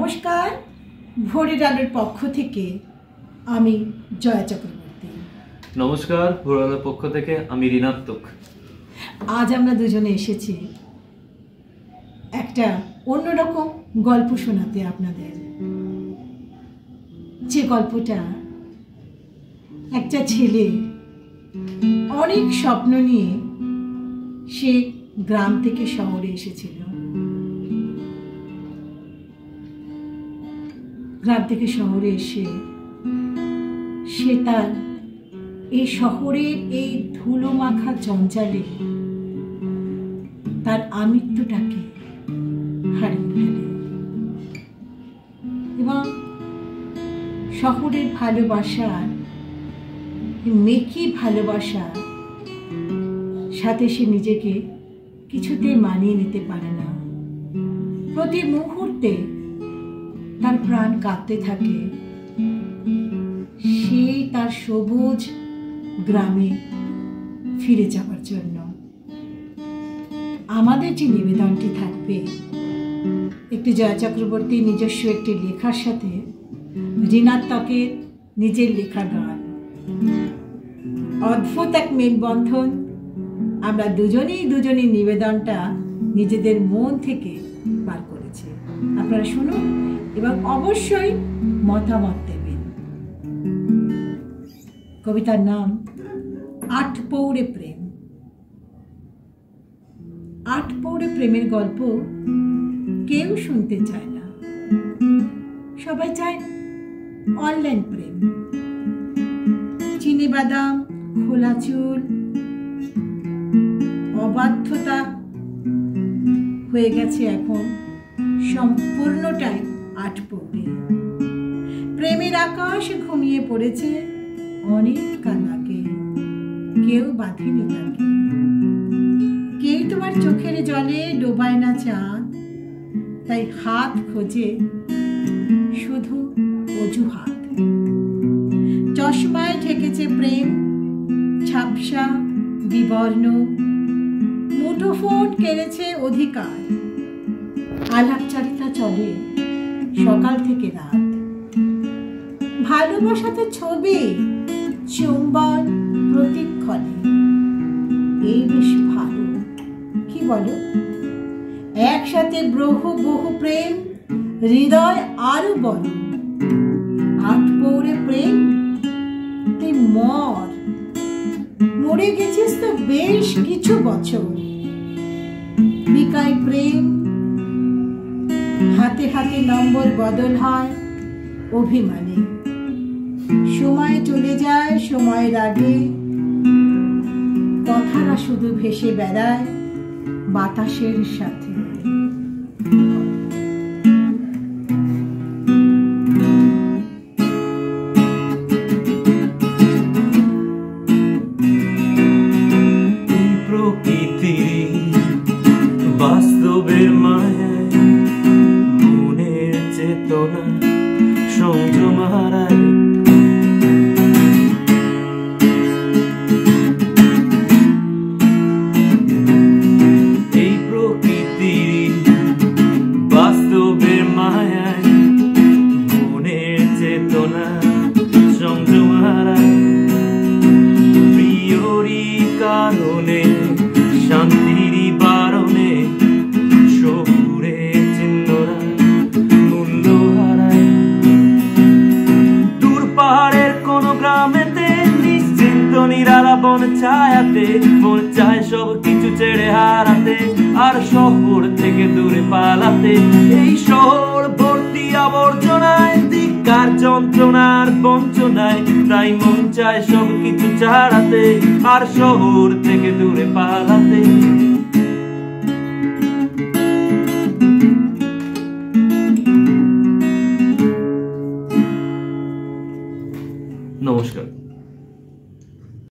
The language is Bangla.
নমস্কার, ভোরের আলোর পক্ষ থেকে আমি জয়া চক্রবর্তী। নমস্কার, ভোরের আলোর পক্ষ থেকে আমি ঋণাত্মক। আজ আমরা দুজনে এসেছি একটা অন্যরকম গল্প শোনাতে আপনাদের। যে গল্পটা একটা ছেলে অনেক স্বপ্ন নিয়ে সে গ্রাম থেকে শহরে এসেছিল। গ্রাম থেকে শহরে এসে সে তার এই শহরের এই ধুলো মাখা জঞ্জালে তার আমিত্বটাকে হারিয়ে ফেলে এবং শহরের ভালোবাসার মেকি ভালোবাসা সাথে সে নিজেকে কিছুতে মানিয়ে নিতে পারে না। প্রতি মুহূর্তে তার প্রাণ কাঁপতে থাকে সেই তার সবুজ গ্রামে ফিরে যাওয়ার জন্য। আমাদের যে নিবেদনটি থাকবে একটি জয়া চক্রবর্তীর নিজস্ব একটি লেখার সাথে ঋণাত্মকের নিজের লেখা গান। অদ্ভুত এক মেলবন্ধন। আমরা দুজনেই নিবেদনটা নিজেদের মন থেকে বার করেছি। আপনারা শুনুন এবং অবশ্যই মতামত দেবেন। কবিতার নাম আটপৌরে প্রেম। আটপৌরে প্রেমের গল্প কেউ শুনতে চায় না, সবাই চায় অনলাইন প্রেম। চিনি বাদাম, খোলা চুল, অবাধ্যতা হয়ে গেছে এখন সম্পূর্ণটাই আটপৌরে। প্রেমের আকাশ ঘুমিয়ে পড়েছে অনেক কাল আগে, কেউ বাঁধেনি তাকে। কেউ তোমার চোখের জলে ডোবায় না চাঁদ, তাই হাত খোঁজে শুধু অজুহাত। চশমায় ঠেকেছে প্রেম, ঝাপসা বিবর্ণ, মুঠোফোন কেড়েছে অধিকার। আলাপচারিতা চলে সকাল থেকে রাত। ভালোবাসাতে ছবি, চুম্বন প্রতিক্ষণে। এই বেশ ভালো, কি বলো? একসাথে বহু প্রেম, হৃদয় আরো বড়। আটপৌরে প্রেম, তুই মরে গেছিস তো বেশ কিছু বছর। বিকাই প্রেম, হাতে হাতে নম্বর বদল হয় অভিমানে। সময় চলে যায় সময়ের আগে, কথারা শুধু ভেসে বেড়ায় বাতাসের সাথে। বাস্তবের মায়ায় মনের চেতনা সংযম হারায়। এই প্রকৃতির বাস্তবের মায়ায় মনের চেতনা সংযম হারায়। প্রিয়রই কারণে শান্তির বারণে শহুরে চিহ্নরা মূল্য হারায়। দূর পাহাড়ের কোন গ্রামেতে নিশ্চিন্ত নিরালা বন ছায়াতে মন চায় সব কিছু ছেড়ে হারাতে আর শহর থেকে দূরে পালাতে। এই শহর ভর্তি আবর্জনায়, ধিক্কার যন্ত্রণার বঞ্চনায়, তাই মন চায় সব কিছু ছাড়াতে আর শহর থেকে দূরে পালাতে।